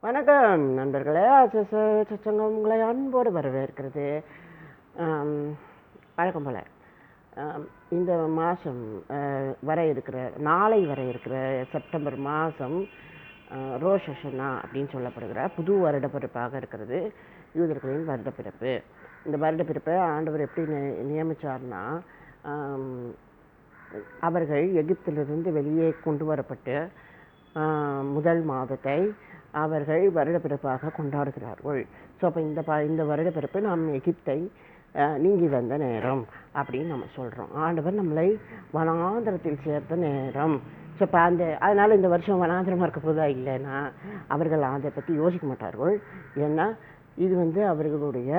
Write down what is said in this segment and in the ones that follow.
வணக்கம் நண்பர்களே. சச்சங்கம் உங்களை அன்போடு வரவேற்கிறது. வழக்கம் போல் இந்த மாதம் நாளை வர இருக்கிற செப்டம்பர் மாதம் ரோஷ் ஹஷனா அப்படின்னு சொல்லப்படுகிற புது வருடப்பிறப்பாக இருக்கிறது. யூதர்களின் வருடப்பிறப்பு. இந்த வருடப்பிறப்பை ஆண்டவர் எப்படி நியமித்தார்னா, அவர்கள் எகிப்திலிருந்து வெளியே கொண்டு வரப்பட்டு முதல் மாதத்தை அவர்கள் வருடப்பிறப்பாக கொண்டாடுகிறார்கள். ஸோ அப்போ இந்த வருடப்பிறப்பு நாம் எகிப்தை நீங்கி வந்த நேரம் அப்படின்னு நம்ம சொல்கிறோம். ஆண்டவர் நம்மளை வனாந்திரத்தில் சேர்த்த நேரம். ஸோ இப்போ அதனால் இந்த வருஷம் வனாந்திரமாக இருக்க போதா இல்லைன்னா அவர்கள் அதை பற்றி யோசிக்க மாட்டார்கள். ஏன்னா இது அவர்களுடைய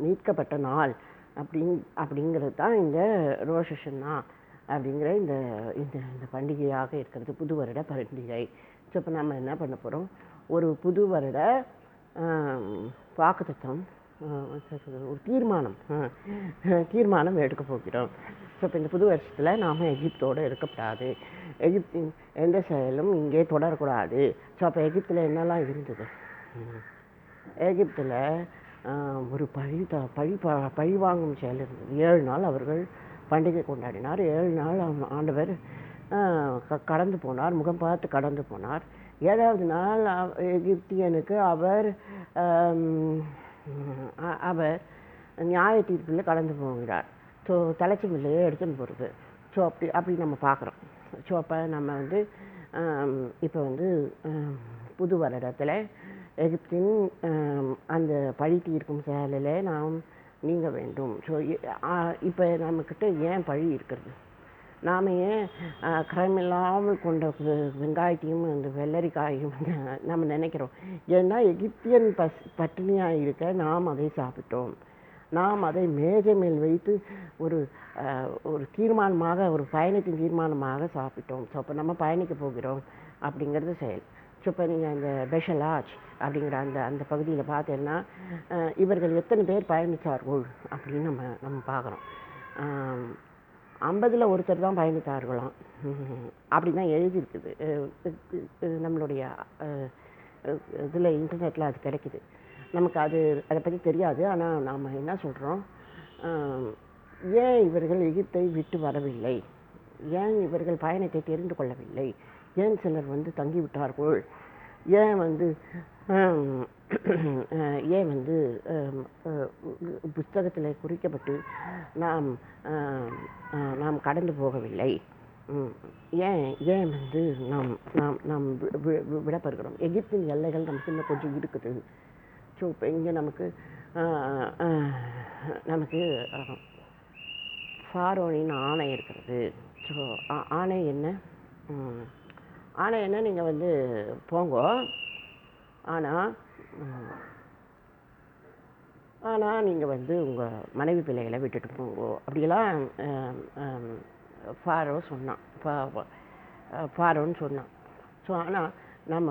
மீட்கப்பட்ட நாள் அப்படிங்கிறது தான் இந்த ரோஷ் ஹஷனா அப்படிங்கிற இந்த இந்த பண்டிகையாக இருக்கிறது, புது வருட பண்டிகை. ஸோ இப்போ நம்ம என்ன பண்ண போகிறோம், ஒரு புது வருட வாக்குத்தத்தம், ஒரு தீர்மானம் எடுக்க போகிறோம். ஸோ இப்போ இந்த புது வருஷத்தில் நாம் எகிப்தோடு இருக்கக்கூடாது, எகிப்தின் எந்த செயலும் இங்கே தொடரக்கூடாது. ஸோ அப்போ எகிப்தில் என்னெல்லாம் இருந்தது, எகிப்தில் ஒரு பழி வாங்கும் செயல் இருந்தது. 7 நாள் அவர்கள் பண்டிகை கொண்டாடினார். 7 நாள் ஆண்டவர் கடந்து போனார், முகம் பார்த்து கடந்து போனார். 7வது நாள் எகிப்தியனுக்கு அவர் நியாய தீர்ப்பில் கடந்து போகிறார். ஸோ தலைச்சி மில்லையே எடுத்துன்னு போகிறது. ஸோ அப்படி நம்ம பார்க்குறோம். ஸோ அப்போ நம்ம இப்போ புது வருடத்தில் எகிப்தின் அந்த பழி தீர்க்கும் செயலில் நாம் நீங்க வேண்டும். ஸோ இப்போ நம்மக்கிட்ட ஏன் பழி இருக்கிறது, நாம் ஏன் கரமில்லாமல் கொண்ட வெங்காயத்தையும் அந்த வெள்ளரிக்காயும் நம்ம நினைக்கிறோம். ஏன்னா எகிப்தியன் பட்டினியாக இருக்க நாம் அதை சாப்பிட்டோம். நாம் அதை மேஜை மேல் வைத்து ஒரு தீர்மானமாக, ஒரு பயணத்தின் தீர்மானமாக சாப்பிட்டோம். ஸோ அப்போ நம்ம பயணிக்க போகிறோம் அப்படிங்கிறது செயல். ஸோ இப்போ நீங்கள் அந்த பெஷலாஜ் அப்படிங்கிற அந்த பகுதியில் பார்த்தேன்னா இவர்கள் எத்தனை பேர் பயணித்தார்கள் அப்படின்னு நம்ம பார்க்குறோம். 50ல் ஒருத்தர் தான் பயணித்தார்களாம் அப்படி தான் எழுதியிருக்குது. நம்மளுடைய இதில் இன்டர்நெட்டில் அது கிடைக்குது. நமக்கு அதை பற்றி தெரியாது. ஆனால் நாம் என்ன சொல்கிறோம், ஏன் இவர்கள் எகிப்தை விட்டு வரவில்லை, ஏன் இவர்கள் பயணத்தை தெரிந்து கொள்ளவில்லை, ஏன் சிலர் தங்கிவிட்டார்கள், ஏன் புத்தகத்தில் குறிக்கப்பட்டு நாம் கடந்து போகவில்லை, ஏன் நாம் விடப்படுகிறோம். எகிப்தின் எல்லைகள் நமக்கு இன்னும் கொஞ்சம் இருக்குது. ஸோ இப்போ இங்கே நமக்கு ஃபாரோனின் ஆணை இருக்கிறது. ஸோ ஆணை என்ன, நீங்கள் போங்கோ, ஆனால் நீங்கள் உங்கள் மனைவி பிள்ளைகளை விட்டுட்டு போங்கோ அப்படியெல்லாம் ஃபாரோன்னு சொன்னான். ஸோ ஆனால் நம்ம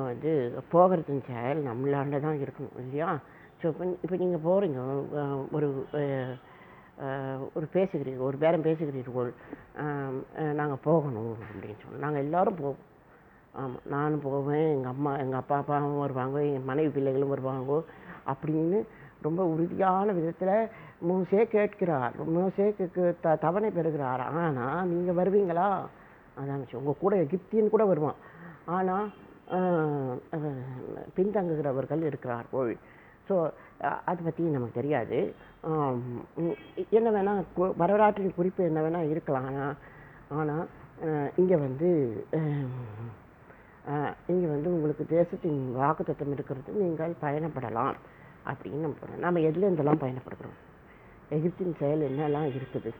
போகிறதுன்னு செயல் நம்மளாண்ட தான் இருக்கணும் இல்லையா. ஸோ இப்போ நீங்கள் போகிறீங்க, ஒரு பேசுகிறீர்கள், ஒரு பேரம் பேசுகிறீர்கள், நாங்கள் போகணும் அப்படின்னு சொன்னோம். நாங்கள் எல்லோரும் போவோம். ஆமாம், நானும் போவேன், எங்கள் அப்பா அப்பாவும் வருவாங்க, என் மனைவி பிள்ளைகளும் வருவாங்க அப்படின்னு ரொம்ப உறுதியான விதத்தில் மோசே கேட்கிறார். மோசேக்கு தவணை பெறுகிறார். ஆனால் நீங்கள் வருவீங்களா, அதான் உங்கள் கூட எகிப்தியன் கூட வருவான். ஆனால் பின்தங்குகிறவர்கள் இருக்கிறார்கள். ஸோ அதை பற்றி நமக்கு தெரியாது. என்ன வேணால் வரலாற்றின் குறிப்பு என்ன வேணால் இருக்கலாம். ஆனால் இங்கே உங்களுக்கு தேசத்தின் வாக்குத்தத்தம் இருக்கிறது, நீங்கள் பயணப்படலாம் அப்படின்னு நம்ம எதுலேருந்தெல்லாம் பயணப்படுகிறோம், எகிப்தின் செயல் என்னெல்லாம் இருக்குது.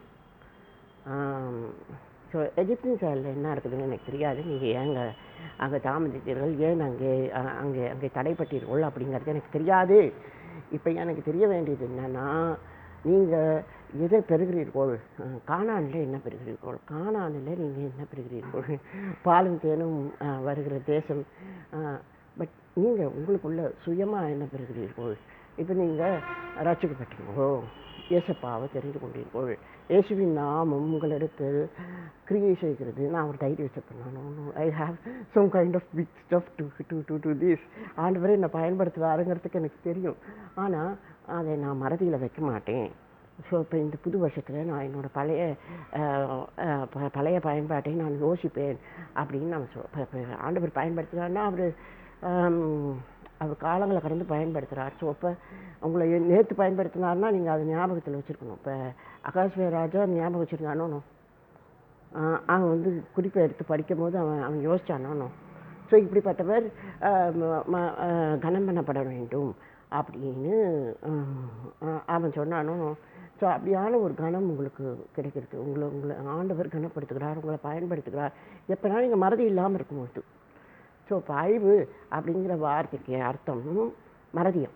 ஸோ எகிப்தின் செயலில் என்ன இருக்குதுன்னு எனக்கு தெரியாது. நீங்கள் ஏங்க அங்கே தாமதித்தீர்கள், ஏன் அங்கே தடைப்பட்டீர்கள் அப்படிங்கிறது எனக்கு தெரியாது. இப்போ எனக்கு தெரிய வேண்டியது என்னென்னா, நீங்கள் எதை பெறுகிறீர்கள், கானானில் என்ன பெறுகிறீர்கள், கானானில் நீங்கள் என்ன பெறுகிறீர்கள், பாலும் தேனும் வருகிற தேசம். பட் நீங்கள் உங்களுக்குள்ள சுயமாக என்ன பெறுகிறீர்கள். இப்போ நீங்கள் ரட்சிக்கப்பட்டீங்களோ, இயேசப்பாவை தெரிந்து கொண்டீர்கள். இயேசுவின் நாமம் உங்களிடத்தில் கிரியை செய்கிறது. நான் ஒரு டைரி வச்சுருக்கேன். I have some kind of big stuff to this. ஆண்டவரே என்னை பயன்படுத்துவாருங்கிறதுக்கு எனக்கு தெரியும். ஆனால் அதை நான் மறதியில் வைக்க மாட்டேன். ஸோ இப்போ இந்த புது வருஷத்தில் நான் என்னோடய பழைய பயன்பாட்டை நான் யோசிப்பேன் அப்படின்னு நம்ம ஆண்டவர் பயன்படுத்துகிறாருன்னா அவர் காலங்களை கடந்து பயன்படுத்துகிறார். ஸோ இப்போ உங்களை நேற்று பயன்படுத்தினார்னா நீங்கள் அதை ஞாபகத்தில் வச்சுருக்கணும். இப்போ அகாஸ்வே ராஜா ஞாபகம் வச்சுருந்தானோ, அவன் வந்து குறிப்பை எடுத்து படிக்கும் போது அவன் யோசிச்சானோ. ஸோ இப்படிப்பட்டவர் கனம் பண்ணப்பட வேண்டும் அப்படின்னு அவன் சொன்னானோ. ஸோ அப்படியான ஒரு கணம் உங்களுக்கு கிடைக்கிறது. உங்களை ஆண்டவர் கனப்படுத்துகிறார், உங்களை பயன்படுத்துகிறார். எப்போனா நீங்கள் மறதி இல்லாமல் இருக்கும்போது. ஸோ இப்போ அழிவு அப்படிங்கிற வார்த்தைக்கு அர்த்தம் மறதியம்.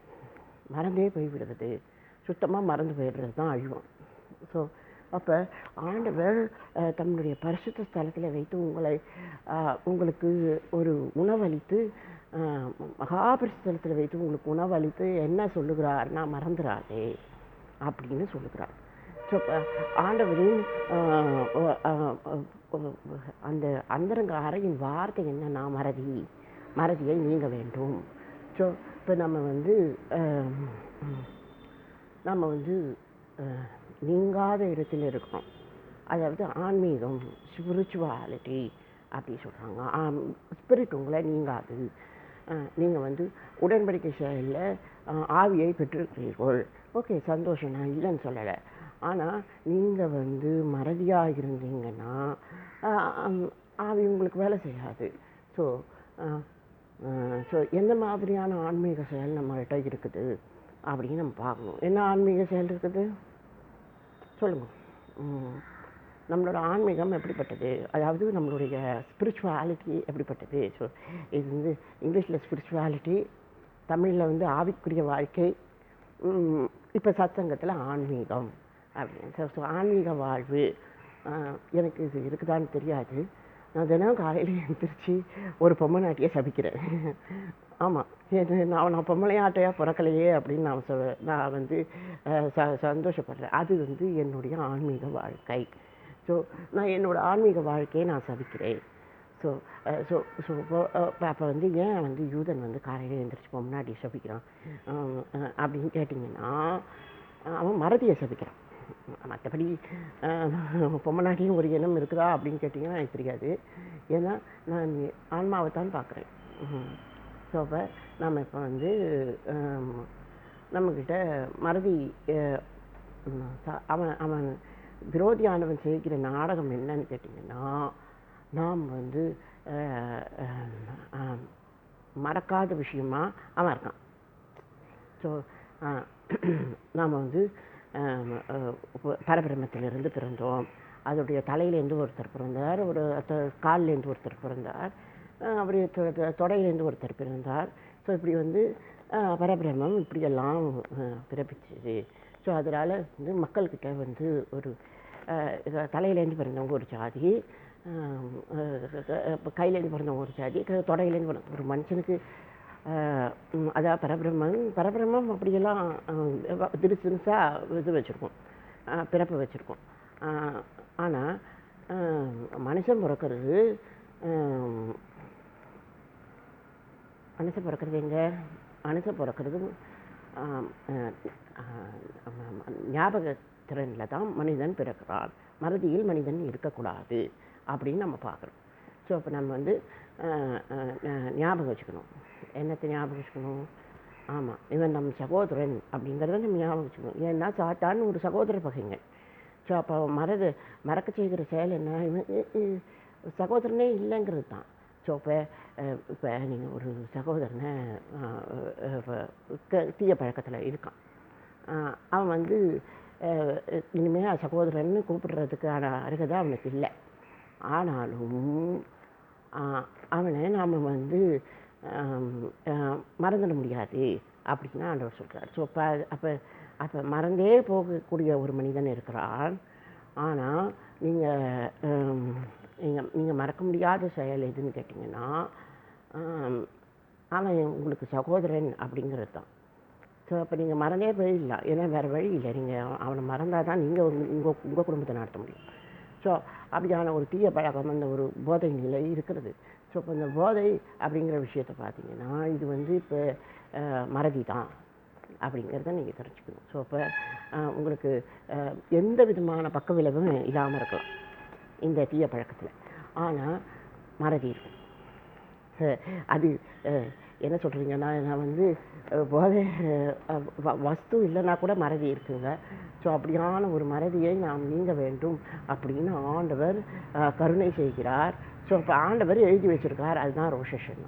மறந்தே போய்விடுறது, சுத்தமாக மறந்து போயிடுறது தான் அழிவம். ஸோ அப்போ ஆண்டவர் தன்னுடைய பரிசுத்த ஸ்தலத்தில் வைத்து உங்களுக்கு ஒரு உணவளித்து, மகாபரிசுத்தலத்தில் வைத்து உங்களுக்கு உணவளித்து என்ன சொல்லுகிறார்னா, மறந்துடாதே அப்படின்னு சொல்லுகிறார். ஸோ ஆண்டவரின் அந்த அந்தரங்க அறையின் வார்த்தை என்னன்னா, மறதியை நீங்க வேண்டும். ஸோ இப்போ நம்ம வந்து நீங்காத இடத்துல இருக்கணும். அதாவது ஆன்மீகம், ஸ்பிரிச்சுவாலிட்டி அப்படி சொல்கிறாங்க. ஸ்பிரிட் உங்களை நீங்காது. நீங்கள் வந்து உடன்படிக்கை செயலில் ஆவியை பெற்றிருக்கிறீர்கள். ஓகே, சந்தோஷம், நான் இல்லைன்னு சொல்லலை. ஆனால் நீங்கள் வந்து மறதியாக இருந்தீங்கன்னா ஆவி உங்களுக்கு வேலை செய்யாது. ஸோ எந்த மாதிரியான ஆன்மீக செயல் நம்மள்கிட்ட இருக்குது அப்படின்னு நம்ம பார்க்கணும். என்ன ஆன்மீக செயல் இருக்குது சொல்லுங்கள். நம்மளோட ஆன்மீகம் எப்படிப்பட்டது, அதாவது நம்மளுடைய ஸ்பிரிச்சுவாலிட்டி எப்படிப்பட்டது. ஸோ இது வந்து இங்கிலீஷில் ஸ்பிரிச்சுவாலிட்டி, தமிழில் வந்து ஆவிக்குரிய வாழ்க்கை, இப்போ சத்சங்கத்தில் ஆன்மீகம் அப்படின்னு. ஸோ ஆன்மீக வாழ்வு எனக்கு இது இருக்குதான்னு தெரியாது. நான் தினம் காலையில் எழுந்திரிச்சு ஒரு பொம்மநாட்டியை சபிக்கிறேன். ஆமாம், நான் பொம்மலையாட்டையாக பிறக்கலையே அப்படின்னு நான் வந்து சந்தோஷப்படுறேன். அது வந்து என்னுடைய ஆன்மீக வாழ்க்கை. ஸோ நான் என்னோடய ஆன்மீக வாழ்க்கையை நான் சபிக்கிறேன். ஸோ ஸோ ஸோ அப்போ வந்து ஏன் வந்து யூதன் வந்து காலையில் எழுந்திரிச்சு பொம்மநாட்டியை சபிக்கிறான் அப்படின்னு கேட்டிங்கன்னா, அவன் மறதியை சபிக்கிறான். மற்றபடி பொம்மநாட்டியும் ஒரு எண்ணம் இருக்குதா அப்படின்னு கேட்டிங்கன்னா எனக்கு தெரியாது. ஏன்னா நான் ஆன்மாவை தான் பார்க்குறேன். ஸோ அப்போ நம்ம இப்போ வந்து நம்மக்கிட்ட மறதி, அவன் விரோதியானவன் செய்கிற நாடகம் என்னன்னு கேட்டிங்கன்னா, நாம் வந்து மறக்காத விஷயமா அவன் இருக்கான். ஸோ நாம் வந்து பரபிரமத்திலிருந்து பிறந்தோம். அதோடைய தலையிலேருந்து ஒருத்தர் பிறந்தார், ஒரு காலிலேருந்து ஒருத்தர் பிறந்தார், அவர் தொடையிலேருந்து ஒருத்தர் பிறந்தார். ஸோ இப்படி வந்து பரபிரமம் இப்படியெல்லாம் பிறப்பிச்சுது. ஸோ அதனால் வந்து மக்கள்கிட்ட வந்து ஒரு தலையிலேருந்து பிறந்தவங்க ஒரு ஜாதி, கையிலேருந்து பிறந்தவங்க ஒரு ஜாதி, தொடையிலேருந்து பிறந்த ஒரு மனுஷனுக்கு அதான் பரபிரமம் அப்படியெல்லாம் திருசாக இது வச்சுருக்கோம், பிறப்பு வச்சுருக்கோம். ஆனால் மனுஷன் பிறக்கிறது எங்கே? மனுஷன் பிறக்கிறது ஞாபகத்திறனில் தான் மனிதன் பிறக்கிறான். மறதியில் மனிதன் இருக்கக்கூடாது அப்படின்னு நம்ம பார்க்குறோம். ஸோ அப்போ நம்ம வந்து ஞாபகம் வச்சுக்கணும். என்னத்தை ஞாபகம் வச்சுக்கணும்? ஆமாம், இவன் நம்ம சகோதரன் அப்படிங்கிறத நம்ம ஞாபகம் வச்சுக்கணும். ஏன்னா சாத்தான்னு ஒரு சகோதர பகைங்க. ஸோ அப்போ மறக்க செய்கிற செயல் என்ன? இவன் சகோதரனே இல்லைங்கிறது தான். ஸோ இப்போ நீங்கள் ஒரு சகோதரனை தீய பழக்கத்தில் இருக்கான், அவன் வந்து இனிமேல் சகோதரன்னு கூப்பிடுறதுக்கான அருகதை அவனுக்கு இல்லை. ஆனாலும் அவனை நாம் வந்து மறந்துட முடியாது அப்படின்னு ஆண்டவர் சொல்கிறார். ஸோ அப்போ மறந்தே போகக்கூடிய ஒரு மனிதன் இருக்கிறான். ஆனால் நீங்கள் மறக்க முடியாத செயல் எதுன்னு கேட்டிங்கன்னா, அவன் உங்களுக்கு சகோதரன் அப்படிங்கிறது தான். ஸோ அப்போ நீங்கள் மறந்தே போயிடலாம். ஏன்னா வேறு வழி இல்லை. நீங்கள் அவனை மறந்தால் தான் நீங்கள் உங்கள் குடும்பத்தை நடத்த முடியும். ஸோ அப்படியான ஒரு தீய பழக்கம், அந்த ஒரு போதை நிலை இருக்கிறது. ஸோ இப்போ இந்த போதை அப்படிங்கிற விஷயத்தை பார்த்தீங்கன்னா இது வந்து இப்போ மறதி தான் அப்படிங்கிறத நீங்கள் தெரிஞ்சுக்கணும். ஸோ இப்போ உங்களுக்கு எந்த விதமான பக்க விளைவும் இல்லாமல் இருக்கலாம் இந்த தீய பழக்கத்தில். ஆனால் மறதி இருக்கும். அது என்ன சொல்கிறீங்கன்னா, நான் வந்து போதை வஸ்து இல்லைன்னா கூட மறதி இருக்குங்க. ஸோ அப்படியான ஒரு மறதியை நாம் நீங்க வேண்டும் அப்படின்னு ஆண்டவர் கருணை செய்கிறார். ஸோ இப்போ ஆண்டவர் எழுதி வச்சுருக்கார். அதுதான் ரோஷன்.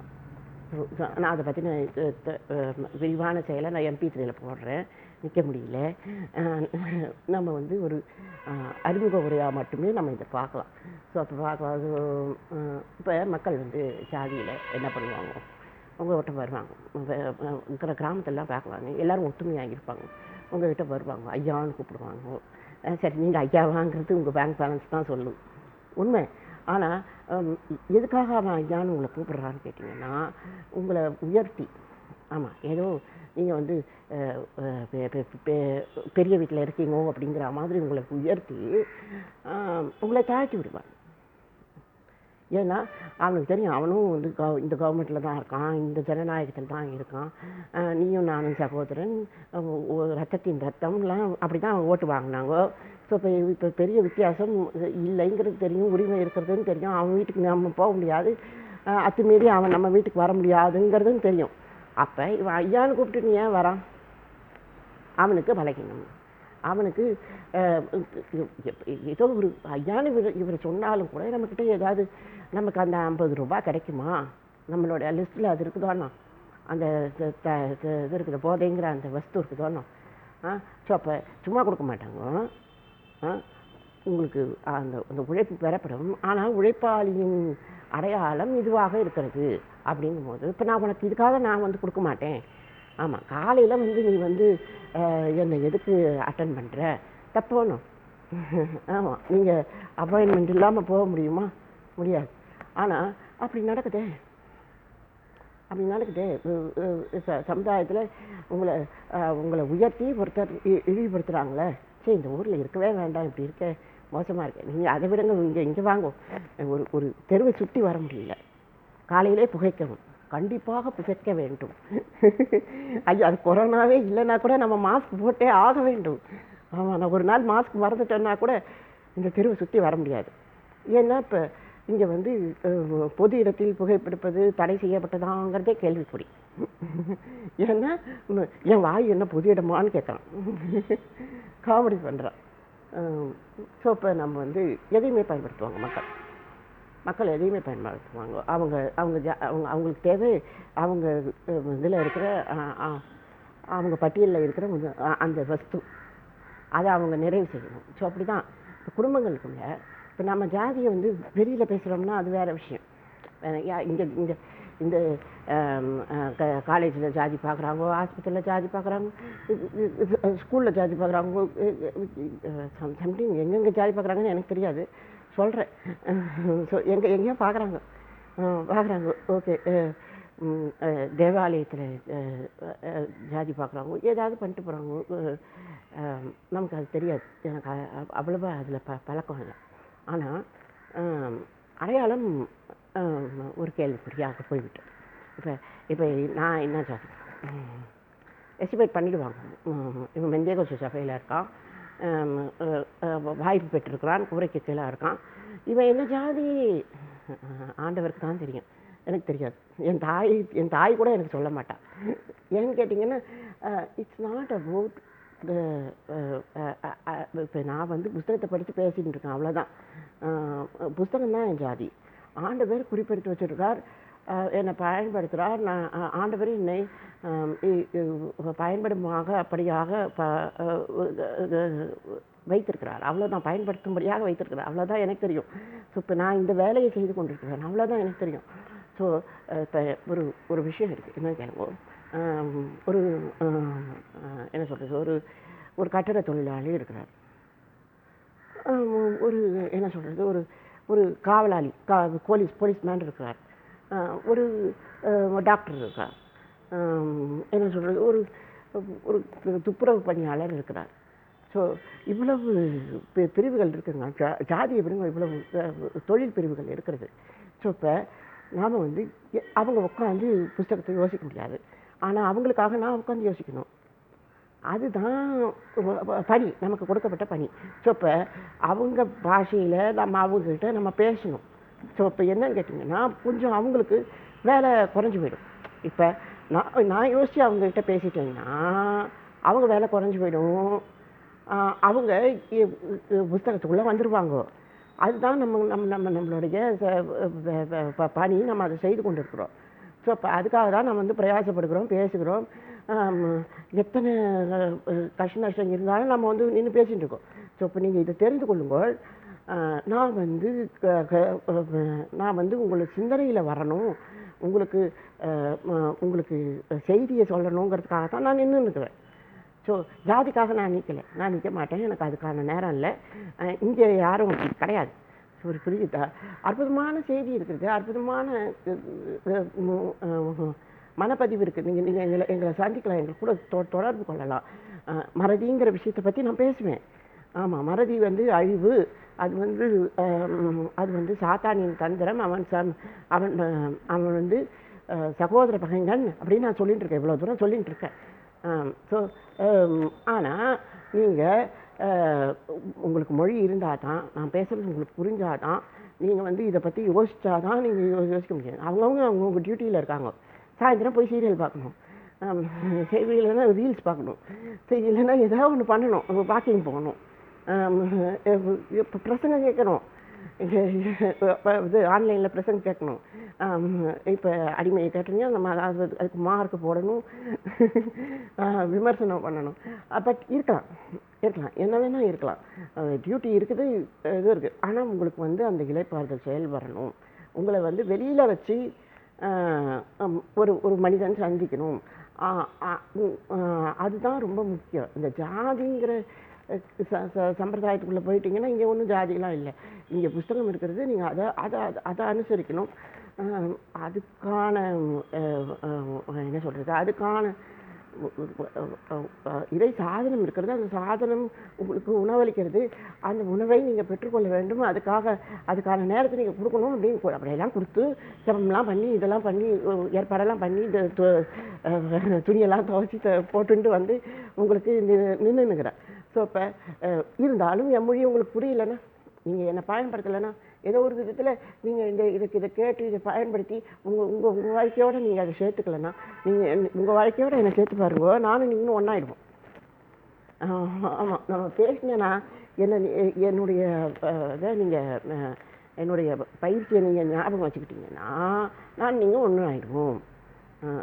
நான் அதை பற்றின விரிவான செயலை நான் MP3 போடுறேன். நிற்க முடியல. நம்ம வந்து ஒரு அறிமுக உரையாக மட்டுமே நம்ம இதை பார்க்கலாம். ஸோ அப்போ பார்க்கலாம். அது இப்போ மக்கள் வந்து ஜாதியில் என்ன பண்ணுவாங்க, உங்கள்கிட்ட வருவாங்க. இருக்கிற கிராமத்திலலாம் பார்க்கலாம், எல்லோரும் ஒத்துமையாக இருப்பாங்க. உங்கள்கிட்ட வருவாங்க, ஐயான்னு கூப்பிடுவாங்க. சரி, நீங்கள் ஐயாவாங்கிறது உங்கள் பேங்க் பேலன்ஸ் தான் சொல்லும், உண்மை. ஆனால் எதுக்காக அவன் ஐயான்னு உங்களை கூப்பிட்றான்னு கேட்டிங்கன்னா, உங்களை உயர்த்தி, ஆமாம், ஏதோ நீங்கள் வந்து பெரிய வீட்டில் இருக்கீங்க அப்படிங்கிற மாதிரி உங்களை உயர்த்தி உங்களை தாழ்த்தி விடுவான். ஏன்னா அவனுக்கு தெரியும், அவனும் வந்து இந்த கவர்மெண்ட்டில் தான் இருக்கான், இந்த ஜனநாயகத்தில் தான் இருக்கான், நீயும் நானும் சகோதரன், ரத்தத்தின் ரத்தம்லாம் அப்படி தான் அவன் ஓட்டு வாங்கினாங்க. ஸோ இப்போ பெரிய வித்தியாசம் இல்லைங்கிறது தெரியும், உரிமை இருக்கிறதுன்னு தெரியும். அவன் வீட்டுக்கு நம்ம போக முடியாது, அத்துமீறி அவன் நம்ம வீட்டுக்கு வர முடியாதுங்கிறதும் தெரியும். அப்போ இவன் ஐயான்னு கூப்பிட்டு நீ ஏன் வரான்? அவனுக்கு பலகீனம். அவனுக்கு ஏதோ ஒரு ஐயான்னு இவர் சொன்னாலும் கூட நம்மக்கிட்ட ஏதாவது நமக்கு அந்த 50 ரூபா கிடைக்குமா? நம்மளோட லிஸ்ட்டில் அது இருக்குதானோ, அந்த இது இருக்குது, போதைங்கிற அந்த வஸ்து இருக்குதானோ. ஸோ அப்போ சும்மா கொடுக்க மாட்டாங்க. உங்களுக்கு அந்த உழைப்பு பெறப்படும். ஆனால் உழைப்பாளியின் அடையாளம் இதுவாக இருக்கிறது அப்படிங்கும்போது, இப்போ நான் உனக்கு இதுக்காக நான் வந்து கொடுக்க மாட்டேன். ஆமாம், காலையில் வந்து நீ வந்து என்னை எதுக்கு அட்டன் பண்ணுற? தப்போணும். ஆமாம், நீங்கள் அப்பாயின்மெண்ட் இல்லாமல் போக முடியுமா? முடியாது. ஆனால் அப்படி நடக்குதே, அப்படி நடக்குதே. சமுதாயத்தில் உங்களை உயர்த்தி ஒருத்தர் இழிவுபடுத்துகிறாங்களே. சரி, இந்த ஊரில் இருக்கவே வேண்டாம், இப்படி இருக்க மோசமாக இருக்கு, நீங்கள் அதை விடுங்க, இங்கே வாங்கும். ஒரு தெருவை சுற்றி வர முடியல, காலையிலே புகைக்கவும், கண்டிப்பாக புகைக்க வேண்டும். ஐயோ, அது கொரோனாவே இல்லைன்னா கூட நம்ம மாஸ்க் போட்டே ஆக வேண்டும். ஆமாம், நான் ஒரு நாள் மாஸ்க் மறந்துட்டேன்னா கூட இந்த தெருவை சுற்றி வர முடியாது. ஏன்னா இப்போ இங்கே வந்து பொது இடத்தில் புகைப்பிடிப்பது தடை செய்யப்பட்டதாங்கிறதே கேள்விக்குறி. ஏன்னா என் வாய் என்ன பொது இடமான்னு கேட்குறான், காமெடி பண்ணுறான். ஸோ இப்போ நம்ம வந்து எதையுமே பயன்படுத்துவாங்க மக்கள் எதையுமே பயன்படுத்துவாங்க. அவங்களுக்கு தேவை அவங்க இதில் இருக்கிற அவங்க பட்டியலில் இருக்கிற அந்த வஸ்து, அதை அவங்க நிறைவு செய்யணும். ஸோ அப்படி தான் இப்போ குடும்பங்களுக்குள்ள. இப்போ நம்ம ஜாதியை வந்து வெளியில் பேசுகிறோம்னா அது வேறு விஷயம். இங்கே இந்த காலேஜில் ஜாதி பார்க்குறாங்க, ஆஸ்பத்திரியில் ஜாதி பார்க்குறாங்க, ஸ்கூலில் ஜாதி பார்க்குறாங்க, சம்திங் எங்கெங்கே ஜாதி பார்க்குறாங்கன்னு எனக்கு தெரியாது, சொல்கிறேன். ஸோ எங்கேயோ பார்க்குறாங்க. ஓகே, தேவாலயத்தில் ஜாதி பார்க்குறாங்க, ஏதாவது பண்ணிட்டு போகிறாங்க. நமக்கு அது தெரியாது, எனக்கு அவ்வளோவா அதில் பழக்கம் இல்லை. ஆனால் அடையாளம் ஒரு கேள்விக்குறியாக போய்விட்டு. இப்போ நான் என்ன ஜாதி எஸ்டிமேட் பண்ணிவிடுவாங்க. இவன் மெந்தேகோச சபையில் இருக்கான், வாய்ப்பு பெற்றிருக்கிறான், கூரைக்கு கீழே இருக்கான், இவன் என்ன ஜாதி ஆண்டவருக்கு தான் தெரியும், எனக்கு தெரியாது. என் தாய் கூட எனக்கு சொல்ல மாட்டான். ஏன்னு கேட்டிங்கன்னா, இட்ஸ் நாட் அபவுட் இப்போ நான் வந்து புஸ்தகத்தை படித்து பேசிகிட்டு இருக்கேன், அவ்வளோதான். புஸ்தகம் தான் என் ஜாதி. ஆண்டவர் குறிப்பெடுத்து வச்சுருக்கார், என்னை பயன்படுத்துகிறார். நான் ஆண்டவர் என்னை பயன்படுமாக அப்படியாக வைத்திருக்கிறார், அவ்வளோதான். பயன்படுத்தும்படியாக வைத்திருக்கிறார், அவ்வளோதான் எனக்கு தெரியும். ஸோ இப்போ நான் இந்த வேலையை செய்து கொண்டிருக்கிறேன், அவ்வளோதான் எனக்கு தெரியும். ஸோ இப்போ ஒரு விஷயம் இருக்குது, என்ன கேளுங்க. ஒரு என்ன சொல்கிறது, ஒரு கட்டட தொழிலாளி இருக்கிறார். ஒரு என்ன சொல்கிறது, ஒரு காவலாளி, போலீஸ்மேன் இருக்கிறார். ஒரு டாக்டர் இருக்கார். என்ன சொல்கிறது, ஒரு துப்புரவு பணியாளர் இருக்கிறார். ஸோ இவ்வளவு பிரிவுகள் இருக்குங்க. ஜாதிய பிரிவுகள் இவ்வளவு தொழில் பிரிவுகள் இருக்கிறது. ஸோ இப்போ நாம் வந்து அவங்க உட்காந்து புஸ்தகத்தை யோசிக்க முடியாது. ஆனால் அவங்களுக்காக நான் உட்காந்து யோசிக்கணும். அதுதான் பணி, நமக்கு கொடுக்கப்பட்ட பணி. ஸோ இப்போ அவங்க பாஷையில் நம்ம அவங்கக்கிட்ட நம்ம பேசணும். ஸோ இப்போ என்னன்னு கேட்டிங்கன்னா கொஞ்சம் அவங்களுக்கு வேலை குறைஞ்சி போயிடும். இப்போ நான் யோசித்து அவங்கக்கிட்ட பேசிட்டேன்னா அவங்க வேலை குறைஞ்சி போயிடும். அவங்க புஸ்தகத்துக்குள்ளே வந்துடுவாங்க. அதுதான் நம்மளுடைய பணி. நம்ம அதை செய்து கொண்டு இருக்கிறோம். ஸோ அப்போ அதுக்காக தான் நம்ம வந்து பிரயாசப்படுகிறோம், பேசுகிறோம். எத்தனை கஷ்ட நஷ்டம் இருந்தாலும் நம்ம வந்து நின்று பேசிகிட்டு இருக்கோம். ஸோ இப்போ நீங்கள் இதை தெரிந்து கொள்ளுங்கள். நான் வந்து உங்களுக்கு சிந்தனையில் வரணும், உங்களுக்கு செய்தியை சொல்லணுங்கிறதுக்காக தான் நான் நின்று இருக்கிறேன். ஸோ ஜாதிக்காக நான் நிற்க மாட்டேன். எனக்கு அதுக்கான நேரம் இல்லை. இங்கே யாரும் அப்படி கிடையாது. ஒரு புரியுதா? அற்புதமான செய்தி இருக்கிறது, அற்புதமான மனப்பதிவு இருக்குது. நீங்கள் எங்களை சந்திக்கலாம், எங்களை கூட தொடர்பு கொள்ளலாம். மறதிங்கிற விஷயத்தை பற்றி நான் பேசுவேன். ஆமாம், மறதி வந்து அழிவு. அது வந்து சாத்தானின் தந்திரம். அவன் வந்து சகோதர பகைங்கன் அப்படின்னு நான் சொல்லிகிட்டு இருக்கேன். இவ்வளோ தூரம் சொல்லிகிட்டு இருக்கேன். ஸோ ஆனால் நீங்கள் உங்களுக்கு மொழி இருந்தால் தான், நான் பேசுகிறது உங்களுக்கு புரிஞ்சால் தான், நீங்கள் வந்து இதை பற்றி யோசித்தா தான் நீங்கள் யோசிக்க முடியாது. அவங்கவுங்க டியூட்டியில் இருக்காங்க. சாயந்தரம் போய் சீரியல் பார்க்கணும், இல்லைன்னா ரீல்ஸ் பார்க்கணும், சரி இல்லைன்னா ஏதாவது ஒன்று பண்ணணும், வாக்கிங் போகணும், இப்போ பிரசங்கம் கேட்கணும், இது ஆன்லைனில் பிரசங்கம் கேட்கணும். இப்போ அடிமையை கேட்டீங்கன்னா நம்ம அதுக்கு மார்க் போடணும், விமர்சனம் பண்ணணும். பட் இருக்கலாம், என்ன வேணால் இருக்கலாம். டியூட்டி இருக்குது, இது இருக்குது. ஆனால் உங்களுக்கு வந்து அந்த இளைப்பாறுதல் செயல் வரணும். உங்களை வந்து வெளியில் வச்சு ஒரு மனிதன் சந்திக்கணும். அதுதான் ரொம்ப முக்கியம். இந்த ஜாதிங்கிற சம்பிரதாயத்துக்குள்ளே போயிட்டீங்கன்னா இங்கே ஒன்றும் ஜாதிலாம் இல்லை. இங்கே புஸ்தகம் இருக்கிறது, நீங்கள் அதை அனுசரிக்கணும். அதுக்கான என்ன சொல்கிறது, அதுக்கான இறை சாதனம் இருக்கிறது. அந்த சாதனம் உங்களுக்கு உணவளிக்கிறது. அந்த உணவை நீங்கள் பெற்றுக்கொள்ள வேண்டும். அதுக்கான நேரத்தை நீங்கள் கொடுக்கணும். அப்படியெல்லாம் கொடுத்து ஜபம்லாம் பண்ணி இதெல்லாம் பண்ணி ஏற்பாடெல்லாம் பண்ணி இந்த துணியெல்லாம் துவைச்சி போட்டுட்டு வந்து உங்களுக்கு நின்றுங்கிறேன். ஸோ இப்போ இருந்தாலும் என் மொழி உங்களுக்கு புரியலைன்னா, நீங்கள் என்னை பயன்படுத்தலைன்னா, ஏதோ ஒரு விதத்தில் நீங்கள் இதை கேட்டு இதை பயன்படுத்தி உங்கள் வாழ்க்கையோடு நீங்கள் அதை சேர்த்துக்கலன்னா, நீங்கள் உங்கள் வாழ்க்கையோடு என்னை சேர்த்து பாருங்க, நானும் நீங்களும் ஒன்றாயிடுவோம். ஆமாம், நம்ம பேசினேன்னா என்னுடைய இதை நீங்கள் என்னுடைய பயிற்சியை நீங்கள் ஞாபகம் வச்சுக்கிட்டீங்கன்னா நான் நீங்கள் ஒன்றும் ஆகிடுவோம்.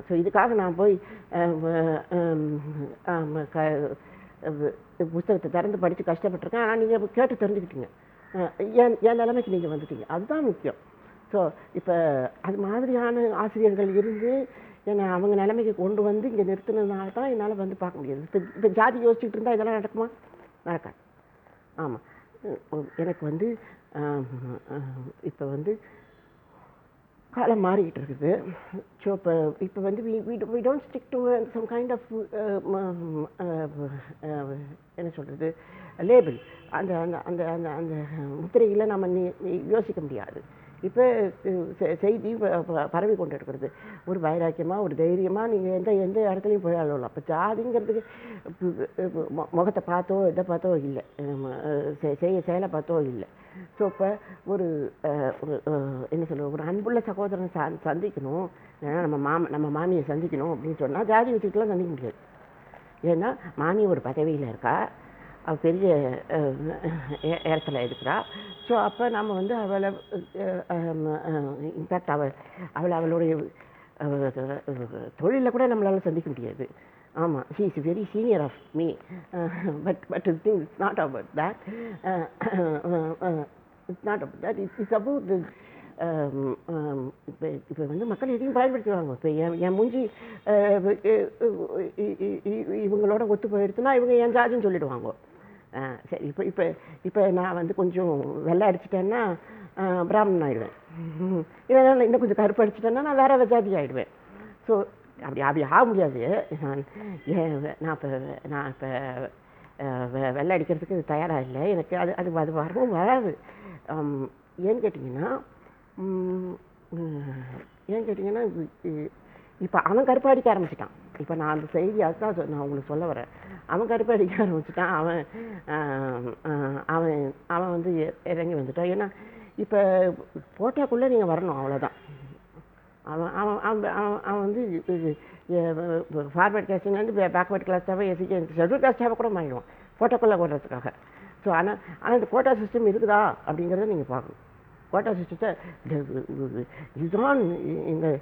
ஸோ இதுக்காக நான் போய் புத்தகத்தை திறந்து படித்து கஷ்டப்பட்டிருக்கேன். ஆனால் நீங்கள் கேட்டு தெரிஞ்சுக்கிட்டீங்க, என் நிலைமைக்கு நீங்கள் வந்துட்டீங்க. அதுதான் முக்கியம். ஸோ இப்போ அது மாதிரியான ஆசிரியர்கள் இருந்து என்னை அவங்க நிலைமைக்கு கொண்டு வந்து இங்கே நிறுத்தினதுனால தான் என்னால் வந்து பார்க்க முடியாது. இப்போ ஜாதி யோசிச்சுட்டு இருந்தால் இதெல்லாம் நடக்குமா? நடக்காது. ஆமாம், எனக்கு வந்து இப்போ வந்து காலம் மாறிக்கிட்டு இருக்குது. ஸோ இப்போ வந்து we don't stick to some kind of என்ன சொல்கிறது, லேபிள். அந்த அந்த அந்த அந்த அந்த முத்திரையில் நம்ம யோசிக்க முடியாது. இப்போ செய்தி பரவி கொண்டு இருக்கிறது. ஒரு வைராக்கியமாக, ஒரு தைரியமாக நீங்கள் எந்த இடத்துலையும் போய் அழலாம். அப்போ ஜாதிங்கிறதுக்கு முகத்தை பார்த்தோ இதை பார்த்தோ இல்லை, செயலை பார்த்தோ இல்லை. ஸோ இப்போ ஒரு என்ன சொல்கிறது, ஒரு அன்புள்ள சகோதரனை சந்திக்கணும், ஏன்னா நம்ம மாமியை சந்திக்கணும் அப்படின்னு சொன்னால் ஜாதி வச்சுக்கிட்டுலாம் சந்திக்க முடியாது. ஏன்னா மாமி ஒரு பதவியில் இருக்கா, அவள் பெரிய இடத்துல இருக்கிறா. ஸோ அப்போ நம்ம வந்து அவளை இன்ஃபேக்ட் அவளுடைய தொழிலில் கூட நம்மளால் சந்திக்க முடியாது. ஆமாம், she is very senior of me. But thing it's not about that. It's not about that. It's about the இப்போ வந்து மக்கள் எதையும் பயன்படுத்துவாங்க. இப்போ என் மூஞ்சி இவங்களோட ஒத்து போயிடுச்சுன்னா இவங்க என் ஜாதின்னு சொல்லிடுவாங்க. சரி, இப்போ நான் வந்து கொஞ்சம் வெள்ளை அடிச்சிட்டேன்னா பிராமணன் ஆகிடுவேன். இதனால் இன்னும் கொஞ்சம் கருப்பு அடிச்சிட்டேன்னா நான் வேறு ஜாதி ஆகிடுவேன். ஸோ அப்படி அப்படி ஆக முடியாது. நான் இப்போ வெள்ளை அடிக்கிறதுக்கு தயாராக இல்லை. எனக்கு அது அது அது வரவும் வராது. ஏன்னு கேட்டிங்கன்னா இப்போ அவன் கருப்பாடிக்க ஆரம்பிச்சிட்டான். இப்போ நான் அந்த செய்தி அதுதான் நான் உங்களுக்கு சொல்ல வரேன். அவன் கருப்பாடிக்க ஆரம்பிச்சிட்டான். அவன் அவன் வந்து இறங்கி வந்துட்டான். ஏன்னா இப்போ போட்டாக்குள்ளே நீங்கள் வரணும், அவ்வளோதான். அவன் அவன் அவன் அவன் வந்து ஃபார்வர்ட் காஸ்டிங்லேருந்து பேக்வர்ட் கிளாஸ்டாகவே எஸ்சி ஷெட்யூல் காஸ்டாகவே கூட மாறிடுவான் கோட்டாக்குள்ளே போடுறதுக்காக. ஸோ ஆனால் இந்த கோட்டா சிஸ்டம் இருக்குதா அப்படிங்கிறத நீங்கள் பார்க்கணும். கோட்டா சிஸ்டத்தை இதுதான் எங்கள்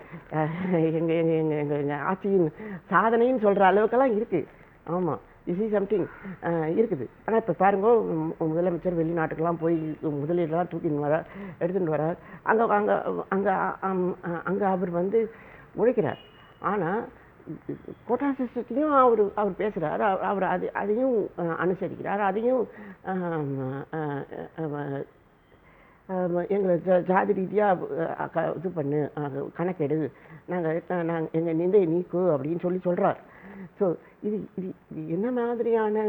எங்கள் ஆட்சியின் சாதனைன்னு சொல்கிற அளவுக்கெல்லாம் இருக்குது. ஆமாம், இஸ் இஸ் சம்திங் இருக்குது. ஆனால் இப்போ பாருங்க, முதலமைச்சர் வெளிநாட்டுக்கெல்லாம் போய் முதலீடெல்லாம் தூக்கின்னு வர எடுத்துகிட்டு வரார். அங்கே அங்கே அங்கே அங்கே அவர் வந்து உழைக்கிறார். ஆனால் கோட்டா சிஸ்டத்துலேயும் அவர் பேசுகிறார். அவர் அதையும் அனுசரிக்கிறார். அதையும் எங்களை ஜாதி ரீதியாக இது பண்ணு, கணக்கெடு, நாங்கள் எங்கள் நிந்தையை நீக்கு அப்படின்னு சொல்கிறார். ஸோ இது இது இது என்ன மாதிரியான